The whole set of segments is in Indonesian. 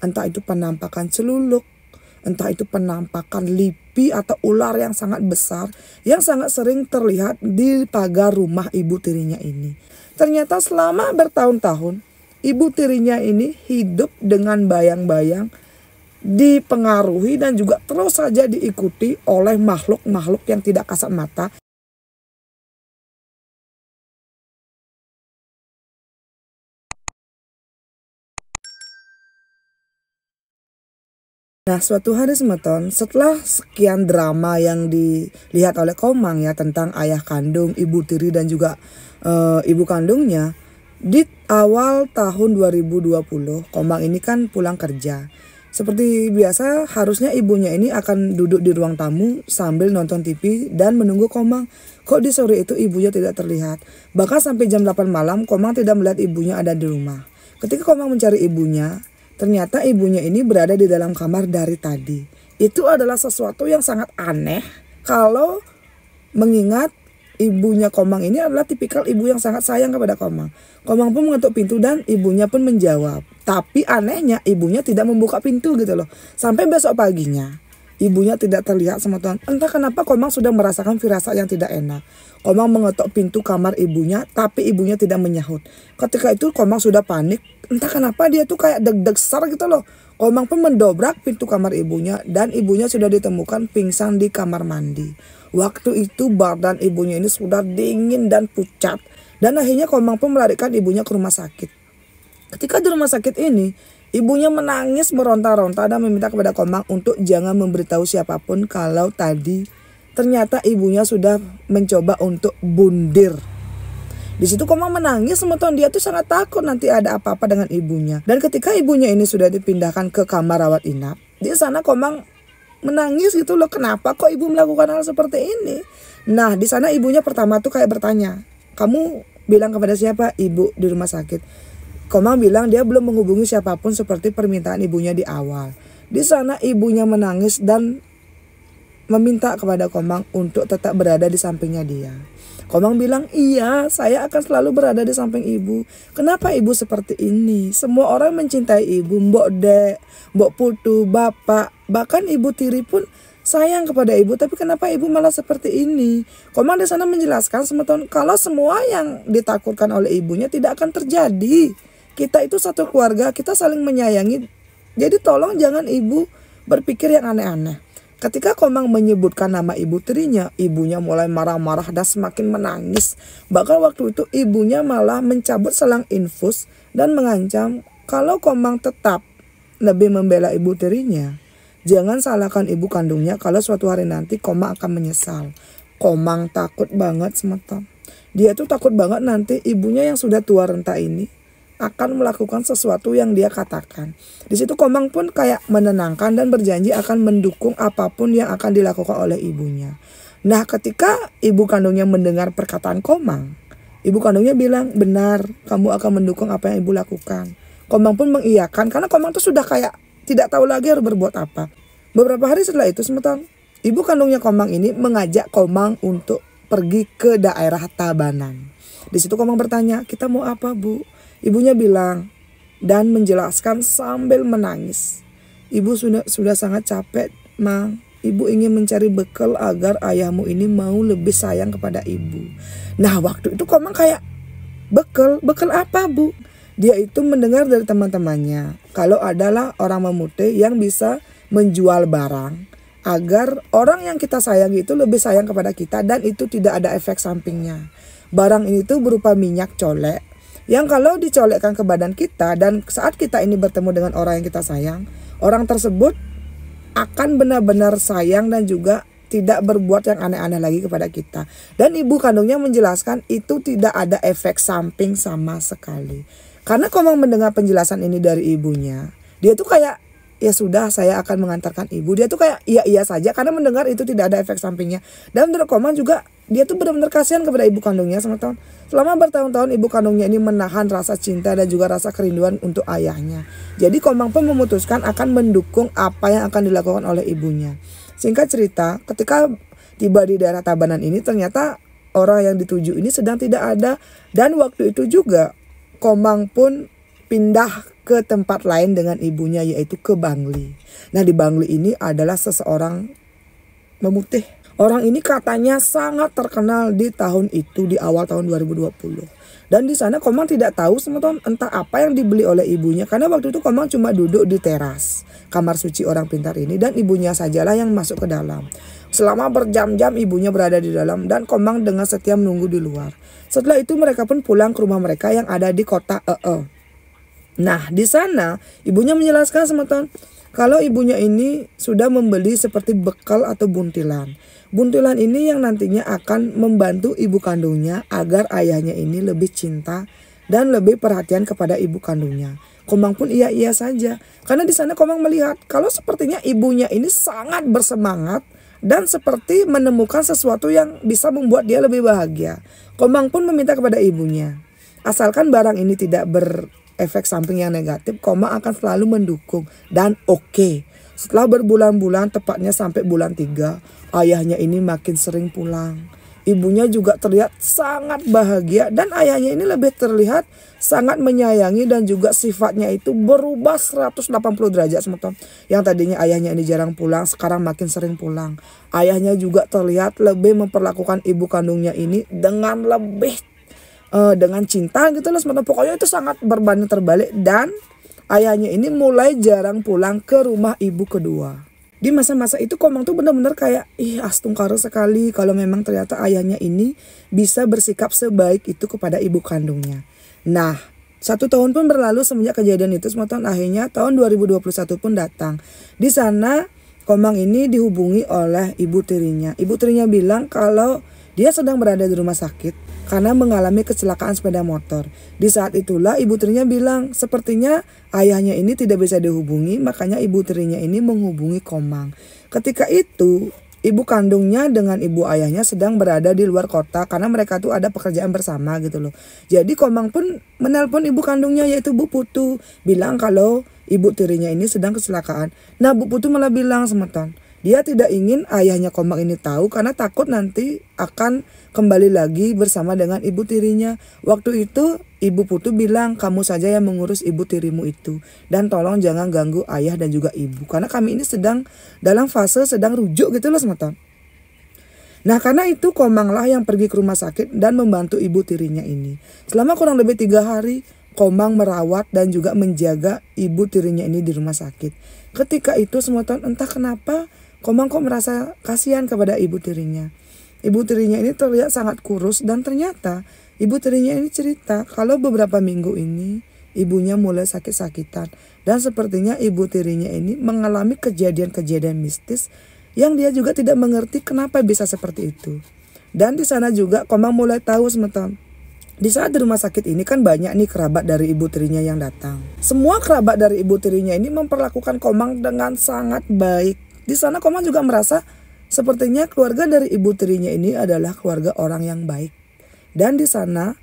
entah itu penampakan celuluk, entah itu penampakan lipi atau ular yang sangat besar yang sangat sering terlihat di pagar rumah ibu tirinya ini. Ternyata selama bertahun-tahun ibu tirinya ini hidup dengan bayang-bayang, dipengaruhi dan juga terus saja diikuti oleh makhluk-makhluk yang tidak kasat mata. Nah, suatu hari semeton, setelah sekian drama yang dilihat oleh Komang ya tentang ayah kandung, ibu tiri dan juga ibu kandungnya, di awal tahun 2020, Komang ini kan pulang kerja. Seperti biasa, harusnya ibunya ini akan duduk di ruang tamu sambil nonton TV dan menunggu Komang. Kok di sore itu ibunya tidak terlihat? Bahkan sampai jam 8 malam, Komang tidak melihat ibunya ada di rumah. Ketika Komang mencari ibunya, ternyata ibunya ini berada di dalam kamar dari tadi. Itu adalah sesuatu yang sangat aneh kalau mengingat ibunya Komang ini adalah tipikal ibu yang sangat sayang kepada Komang. Komang pun mengetuk pintu dan ibunya pun menjawab. Tapi anehnya ibunya tidak membuka pintu gitu loh. Sampai besok paginya ibunya tidak terlihat sama Tuhan. Entah kenapa Komang sudah merasakan firasat yang tidak enak. Komang mengetuk pintu kamar ibunya tapi ibunya tidak menyahut. Ketika itu Komang sudah panik. Entah kenapa dia tuh kayak deg-deg sar gitu loh. Komang pun mendobrak pintu kamar ibunya dan ibunya sudah ditemukan pingsan di kamar mandi. Waktu itu badan ibunya ini sudah dingin dan pucat. Dan akhirnya Komang pun melarikan ibunya ke rumah sakit. Ketika di rumah sakit ini, ibunya menangis meronta-ronta dan meminta kepada Komang untuk jangan memberitahu siapapun kalau tadi ternyata ibunya sudah mencoba untuk bundir. Di situ Komang menangis semeton, dia tuh sangat takut nanti ada apa-apa dengan ibunya. Dan ketika ibunya ini sudah dipindahkan ke kamar rawat inap, di sana Komang menangis gitu loh, kenapa kok ibu melakukan hal seperti ini? Nah, di sana ibunya pertama tuh kayak bertanya, kamu bilang kepada siapa ibu di rumah sakit? Komang bilang dia belum menghubungi siapapun seperti permintaan ibunya di awal. Di sana ibunya menangis dan meminta kepada Komang untuk tetap berada di sampingnya dia. Komang bilang, iya saya akan selalu berada di samping ibu. Kenapa ibu seperti ini? Semua orang mencintai ibu, mbok dek, mbok putu, bapak, bahkan ibu tiri pun sayang kepada ibu. Tapi kenapa ibu malah seperti ini? Komang di sana menjelaskan semeton kalau semua yang ditakutkan oleh ibunya tidak akan terjadi. Kita itu satu keluarga, kita saling menyayangi. Jadi tolong jangan ibu berpikir yang aneh-aneh. Ketika Komang menyebutkan nama ibu tirinya, ibunya mulai marah-marah dan semakin menangis. Bahkan waktu itu ibunya malah mencabut selang infus dan mengancam kalau Komang tetap lebih membela ibu tirinya, jangan salahkan ibu kandungnya kalau suatu hari nanti Komang akan menyesal. Komang takut banget semeton. Dia tuh takut banget nanti ibunya yang sudah tua renta ini akan melakukan sesuatu yang dia katakan. Di situ Komang pun kayak menenangkan dan berjanji akan mendukung apapun yang akan dilakukan oleh ibunya. Nah, ketika ibu kandungnya mendengar perkataan Komang, ibu kandungnya bilang, benar, kamu akan mendukung apa yang ibu lakukan. Komang pun mengiyakan karena Komang tuh sudah kayak tidak tahu lagi harus berbuat apa. Beberapa hari setelah itu semeton, ibu kandungnya Komang ini mengajak Komang untuk pergi ke daerah Tabanan. Di situ Komang bertanya, kita mau apa bu? Ibunya bilang dan menjelaskan sambil menangis. Ibu sudah sangat capek, Mang. Ibu ingin mencari bekal agar ayahmu ini mau lebih sayang kepada ibu. Nah, waktu itu Komang kayak, bekal apa bu? Dia itu mendengar dari teman-temannya kalau adalah orang memutih yang bisa menjual barang agar orang yang kita sayangi itu lebih sayang kepada kita dan itu tidak ada efek sampingnya. Barang ini tuh berupa minyak colek yang kalau dicolekkan ke badan kita dan saat kita ini bertemu dengan orang yang kita sayang, orang tersebut akan benar-benar sayang dan juga tidak berbuat yang aneh-aneh lagi kepada kita. Dan ibu kandungnya menjelaskan itu tidak ada efek samping sama sekali. Karena Komang mendengar penjelasan ini dari ibunya, dia tuh kayak, ya sudah saya akan mengantarkan ibu. Dia tuh kayak iya saja karena mendengar itu tidak ada efek sampingnya. Dan menurut Komang juga dia tuh benar-benar kasihan kepada ibu kandungnya semeton. Selama bertahun-tahun ibu kandungnya ini menahan rasa cinta dan juga rasa kerinduan untuk ayahnya. Jadi Komang pun memutuskan akan mendukung apa yang akan dilakukan oleh ibunya. Singkat cerita, ketika tiba di daerah Tabanan ini ternyata orang yang dituju ini sedang tidak ada. Dan waktu itu juga Komang pun pindah ke tempat lain dengan ibunya, yaitu ke Bangli. Nah, di Bangli ini adalah seseorang memutih. Orang ini katanya sangat terkenal di tahun itu, di awal tahun 2020. Dan di sana Komang tidak tahu teman-teman entah apa yang dibeli oleh ibunya, karena waktu itu Komang cuma duduk di teras kamar suci orang pintar ini dan ibunya sajalah yang masuk ke dalam. Selama berjam-jam ibunya berada di dalam dan Komang dengan setia menunggu di luar. Setelah itu mereka pun pulang ke rumah mereka yang ada di kota Nah, di sana ibunya menjelaskan teman-teman kalau ibunya ini sudah membeli seperti bekal atau buntilan. Buntilan ini yang nantinya akan membantu ibu kandungnya agar ayahnya ini lebih cinta dan lebih perhatian kepada ibu kandungnya. Komang pun iya-iya saja. Karena di sana Komang melihat kalau sepertinya ibunya ini sangat bersemangat dan seperti menemukan sesuatu yang bisa membuat dia lebih bahagia. Komang pun meminta kepada ibunya, asalkan barang ini tidak berefek samping yang negatif, Komang akan selalu mendukung dan oke. Setelah berbulan-bulan, tepatnya sampai bulan 3, ayahnya ini makin sering pulang. Ibunya juga terlihat sangat bahagia dan ayahnya ini lebih terlihat sangat menyayangi dan juga sifatnya itu berubah 180 derajat teman-teman. Yang tadinya ayahnya ini jarang pulang, sekarang makin sering pulang. Ayahnya juga terlihat lebih memperlakukan ibu kandungnya ini dengan lebih dengan cinta gitu loh teman-teman. Pokoknya itu sangat berbanding terbalik dan ayahnya ini mulai jarang pulang ke rumah ibu kedua. Di masa-masa itu Komang tuh benar-benar kayak astungkara sekali kalau memang ternyata ayahnya ini bisa bersikap sebaik itu kepada ibu kandungnya. Nah, 1 tahun pun berlalu semenjak kejadian itu teman-teman. Akhirnya tahun 2021 pun datang. Di sana Komang ini dihubungi oleh ibu tirinya. Ibu tirinya bilang kalau dia sedang berada di rumah sakit karena mengalami kecelakaan sepeda motor. Di saat itulah ibu tirinya bilang sepertinya ayahnya ini tidak bisa dihubungi, makanya ibu tirinya ini menghubungi Komang. Ketika itu ibu kandungnya dengan ibu ayahnya sedang berada di luar kota karena mereka tuh ada pekerjaan bersama gitu loh. Jadi Komang pun menelpon ibu kandungnya yaitu Bu Putu, bilang kalau ibu tirinya ini sedang kecelakaan. Nah, Bu Putu malah bilang teman-teman, dia tidak ingin ayahnya Komang ini tahu karena takut nanti akan kembali lagi bersama dengan ibu tirinya. Waktu itu Ibu Putu bilang, kamu saja yang mengurus ibu tirimu itu. Dan tolong jangan ganggu ayah dan juga ibu. Karena kami ini sedang dalam fase sedang rujuk gitu loh teman-teman. Nah, karena itu Komanglah yang pergi ke rumah sakit dan membantu ibu tirinya ini. Selama kurang lebih 3 hari Komang merawat dan juga menjaga ibu tirinya ini di rumah sakit. Ketika itu semua tahun entah kenapa Komang kok merasa kasihan kepada ibu tirinya. Ibu tirinya ini terlihat sangat kurus dan ternyata ibu tirinya ini cerita kalau beberapa minggu ini ibunya mulai sakit-sakitan. Dan sepertinya ibu tirinya ini mengalami kejadian-kejadian mistis yang dia juga tidak mengerti kenapa bisa seperti itu. Dan di sana juga Komang mulai tahu teman-teman. Di saat di rumah sakit ini kan banyak nih kerabat dari ibu tirinya yang datang. Semua kerabat dari ibu tirinya ini memperlakukan Komang dengan sangat baik. Di sana Komang juga merasa sepertinya keluarga dari ibu tirinya ini adalah keluarga orang yang baik. Dan di sana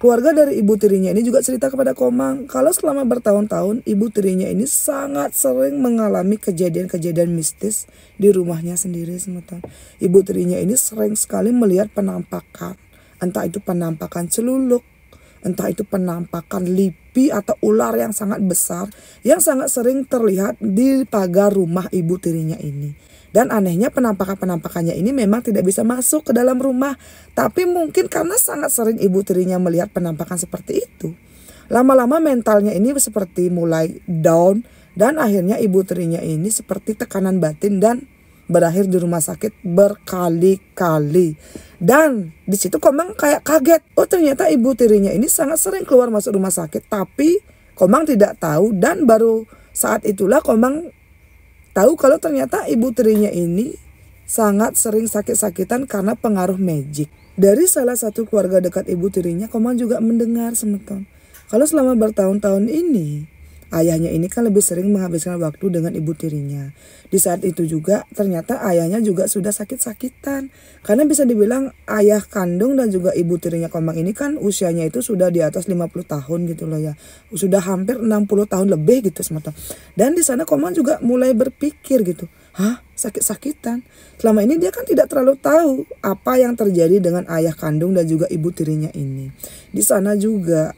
keluarga dari ibu tirinya ini juga cerita kepada Komang kalau selama bertahun-tahun ibu tirinya ini sangat sering mengalami kejadian-kejadian mistis di rumahnya sendiri teman-teman. Ibu tirinya ini sering sekali melihat penampakan, entah itu penampakan celuluk, entah itu penampakan lipi atau ular yang sangat besar yang sangat sering terlihat di pagar rumah ibu tirinya ini. Dan anehnya penampakan-penampakannya ini memang tidak bisa masuk ke dalam rumah. Tapi mungkin karena sangat sering ibu tirinya melihat penampakan seperti itu. Lama-lama mentalnya ini seperti mulai down. Dan akhirnya ibu tirinya ini seperti tekanan batin dan berakhir di rumah sakit berkali-kali. Dan di situ Komang kayak kaget. Oh, ternyata ibu tirinya ini sangat sering keluar masuk rumah sakit. Tapi Komang tidak tahu dan baru saat itulah Komang tahu kalau ternyata ibu tirinya ini sangat sering sakit-sakitan karena pengaruh magic. Dari salah satu keluarga dekat ibu tirinya, Komang juga mendengar teman-teman kalau selama bertahun-tahun ini ayahnya ini kan lebih sering menghabiskan waktu dengan ibu tirinya. Di saat itu juga ternyata ayahnya juga sudah sakit-sakitan. Karena bisa dibilang ayah kandung dan juga ibu tirinya Komang ini kan usianya itu sudah di atas 50 tahun gitu loh ya. Sudah hampir 60 tahun lebih gitu teman-teman. Dan di sana Komang juga mulai berpikir gitu. Hah? Sakit-sakitan? Selama ini dia kan tidak terlalu tahu apa yang terjadi dengan ayah kandung dan juga ibu tirinya ini. Di sana juga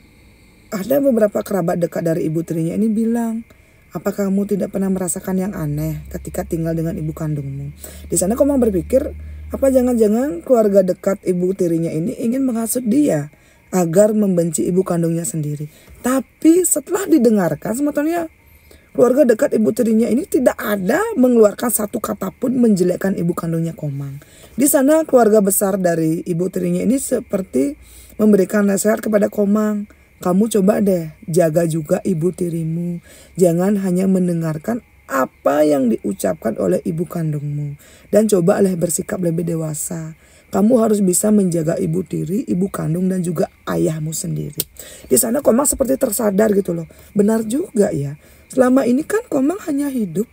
ada beberapa kerabat dekat dari ibu tirinya ini bilang, apa kamu tidak pernah merasakan yang aneh ketika tinggal dengan ibu kandungmu? Di sana Komang berpikir, apa jangan-jangan keluarga dekat ibu tirinya ini ingin menghasut dia agar membenci ibu kandungnya sendiri. Tapi setelah didengarkan sebetulnya keluarga dekat ibu tirinya ini tidak ada mengeluarkan satu kata pun menjelekkan ibu kandungnya Komang. Di sana keluarga besar dari ibu tirinya ini seperti memberikan nasihat kepada Komang. Kamu coba deh jaga juga ibu tirimu. Jangan hanya mendengarkan apa yang diucapkan oleh ibu kandungmu. Dan cobalah bersikap lebih dewasa. Kamu harus bisa menjaga ibu tiri, ibu kandung dan juga ayahmu sendiri. Di sana Komang seperti tersadar gitu loh. Benar juga ya. Selama ini kan Komang hanya hidup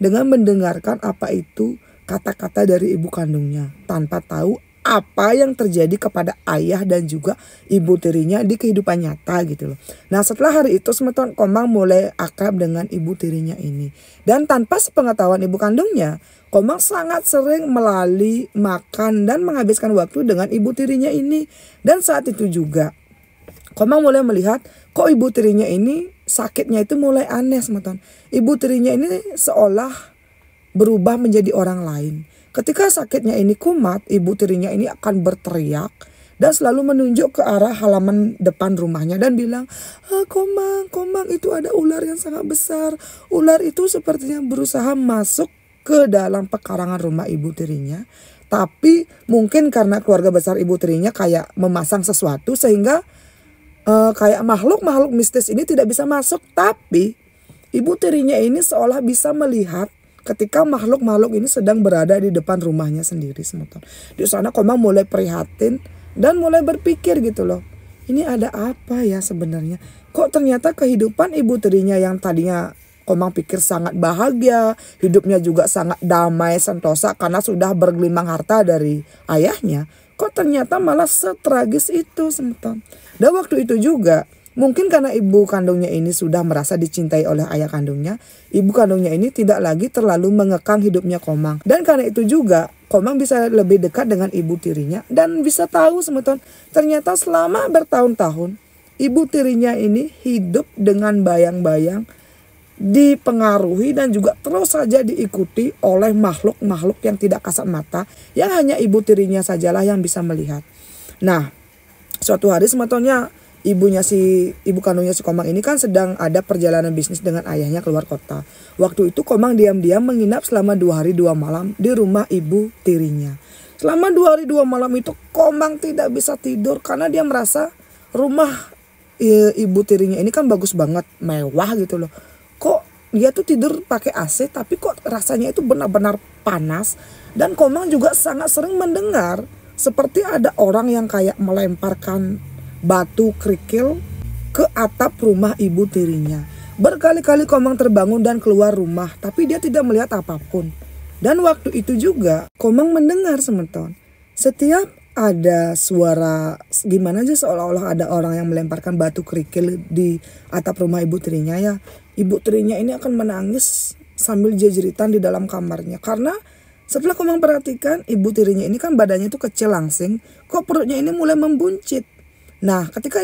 dengan mendengarkan apa itu kata-kata dari ibu kandungnya. Tanpa tahu apa yang terjadi kepada ayah dan juga ibu tirinya di kehidupan nyata gitu loh. Nah setelah hari itu semeton Komang mulai akrab dengan ibu tirinya ini. Dan tanpa sepengetahuan ibu kandungnya, Komang sangat sering melalui makan dan menghabiskan waktu dengan ibu tirinya ini. Dan saat itu juga Komang mulai melihat kok ibu tirinya ini sakitnya itu mulai aneh semeton. Ibu tirinya ini seolah berubah menjadi orang lain. Ketika sakitnya ini kumat, ibu tirinya ini akan berteriak dan selalu menunjuk ke arah halaman depan rumahnya dan bilang, Komang, itu ada ular yang sangat besar. Ular itu sepertinya berusaha masuk ke dalam pekarangan rumah ibu tirinya. Tapi mungkin karena keluarga besar ibu tirinya kayak memasang sesuatu sehingga kayak makhluk-makhluk mistis ini tidak bisa masuk. Tapi ibu tirinya ini seolah bisa melihat ketika makhluk-makhluk ini sedang berada di depan rumahnya sendiri semeton. Di sana Komang mulai prihatin dan mulai berpikir gitu loh. Ini ada apa ya sebenarnya? Kok ternyata kehidupan ibu tirinya yang tadinya Komang pikir sangat bahagia, hidupnya juga sangat damai sentosa karena sudah bergelimang harta dari ayahnya. Kok ternyata malah setragis itu semeton. Dan waktu itu juga mungkin karena ibu kandungnya ini sudah merasa dicintai oleh ayah kandungnya, ibu kandungnya ini tidak lagi terlalu mengekang hidupnya Komang. Dan karena itu juga Komang bisa lebih dekat dengan ibu tirinya dan bisa tahu semeton ternyata selama bertahun-tahun ibu tirinya ini hidup dengan bayang-bayang, dipengaruhi dan juga terus saja diikuti oleh makhluk-makhluk yang tidak kasat mata yang hanya ibu tirinya sajalah yang bisa melihat. Nah, suatu hari sebetulnya ibu kandungnya si Komang ini kan sedang ada perjalanan bisnis dengan ayahnya keluar kota. Waktu itu Komang diam-diam menginap selama 2 hari 2 malam di rumah ibu tirinya. Selama 2 hari 2 malam itu Komang tidak bisa tidur karena dia merasa rumah ibu tirinya ini kan bagus banget, mewah gitu loh. Kok dia tuh tidur pakai AC tapi kok rasanya itu benar-benar panas. Dan Komang juga sangat sering mendengar seperti ada orang yang kayak melemparkan batu kerikil ke atap rumah ibu tirinya. Berkali-kali Komang terbangun dan keluar rumah tapi dia tidak melihat apapun. Dan waktu itu juga Komang mendengar semeton setiap ada suara gimana aja seolah-olah ada orang yang melemparkan batu kerikil di atap rumah ibu tirinya ya. Ibu tirinya ini akan menangis sambil jeritan di dalam kamarnya. Karena setelah Komang perhatikan ibu tirinya ini kan badannya itu kecil langsing. Kok perutnya ini mulai membuncit. Nah ketika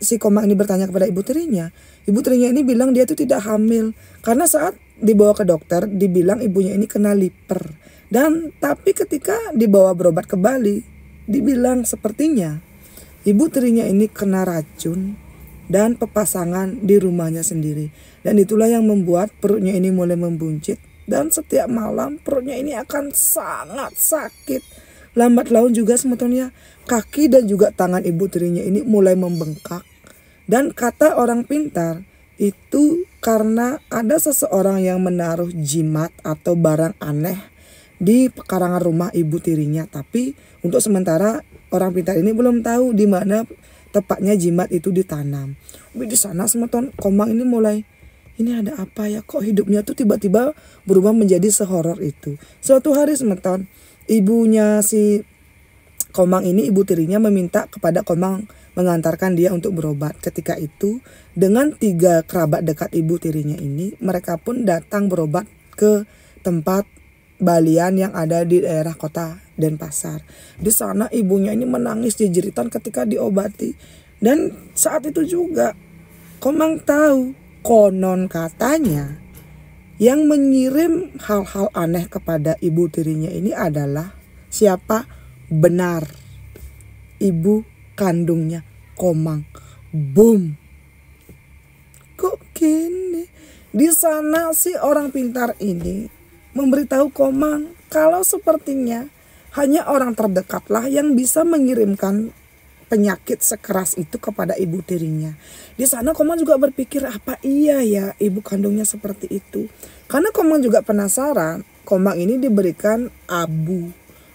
si Komang ini bertanya kepada ibu tirinya ini bilang dia itu tidak hamil. Karena saat dibawa ke dokter dibilang ibunya ini kena liper. Dan tapi ketika dibawa berobat ke Bali dibilang sepertinya ibu tirinya ini kena racun dan pepasangan di rumahnya sendiri. Dan itulah yang membuat perutnya ini mulai membuncit. Dan setiap malam perutnya ini akan sangat sakit. Lambat laun juga sebetulnya kaki dan juga tangan ibu tirinya ini mulai membengkak. Dan kata orang pintar itu karena ada seseorang yang menaruh jimat atau barang aneh di pekarangan rumah ibu tirinya. Tapi untuk sementara orang pintar ini belum tahu di mana tepatnya jimat itu ditanam. Di sana semeton Komang ini mulai, ini ada apa ya, kok hidupnya tuh tiba-tiba berubah menjadi sehoror itu. Suatu hari semeton ibunya si Komang ini, ibu tirinya meminta kepada Komang mengantarkan dia untuk berobat. Ketika itu dengan 3 kerabat dekat ibu tirinya ini, mereka pun datang berobat ke tempat Balian yang ada di daerah kota Denpasar. Di sana ibunya ini menangis jeritan ketika diobati. Dan saat itu juga Komang tahu konon katanya yang mengirim hal-hal aneh kepada ibu tirinya ini adalah siapa? Benar, ibu kandungnya Komang. Boom. Kok gini? Di sana si orang pintar ini memberitahu Komang kalau sepertinya hanya orang terdekatlah yang bisa mengirimkan penyakit sekeras itu kepada ibu tirinya. Di sana Komang juga berpikir, apa iya ya ibu kandungnya seperti itu? Karena Komang juga penasaran, Komang ini diberikan abu.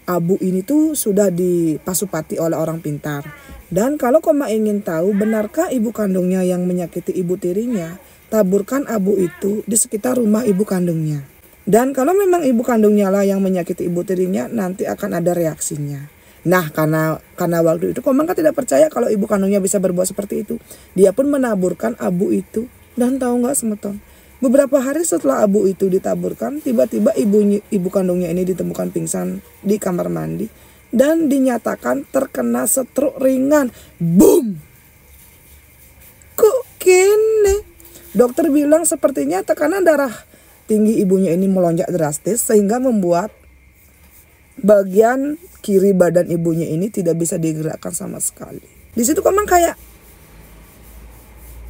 Abu ini tuh sudah dipasupati oleh orang pintar. Dan kalau Komang ingin tahu benarkah ibu kandungnya yang menyakiti ibu tirinya, taburkan abu itu di sekitar rumah ibu kandungnya. Dan kalau memang ibu kandungnya lah yang menyakiti ibu tirinya, nanti akan ada reaksinya. Nah, karena waktu itu Komang kan tidak percaya kalau ibu kandungnya bisa berbuat seperti itu. Dia pun menaburkan abu itu. Dan tahu nggak Semeton? Beberapa hari setelah abu itu ditaburkan, tiba-tiba ibu kandungnya ini ditemukan pingsan di kamar mandi dan dinyatakan terkena stroke ringan. Boom! Kok gini? Dokter bilang sepertinya tekanan darah tinggi ibunya ini melonjak drastis sehingga membuat bagian kiri badan ibunya ini tidak bisa digerakkan sama sekali. Di situ Komang kayak,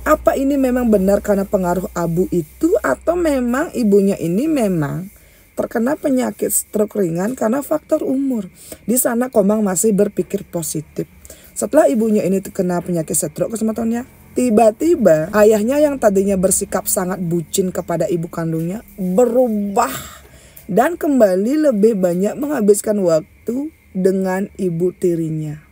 apa ini memang benar karena pengaruh abu itu atau memang ibunya ini memang terkena penyakit stroke ringan karena faktor umur. Di sana Komang masih berpikir positif. Setelah ibunya ini terkena penyakit stroke kesempatannya, tiba-tiba ayahnya yang tadinya bersikap sangat bucin kepada ibu kandungnya berubah dan kembali lebih banyak menghabiskan waktu dengan ibu tirinya.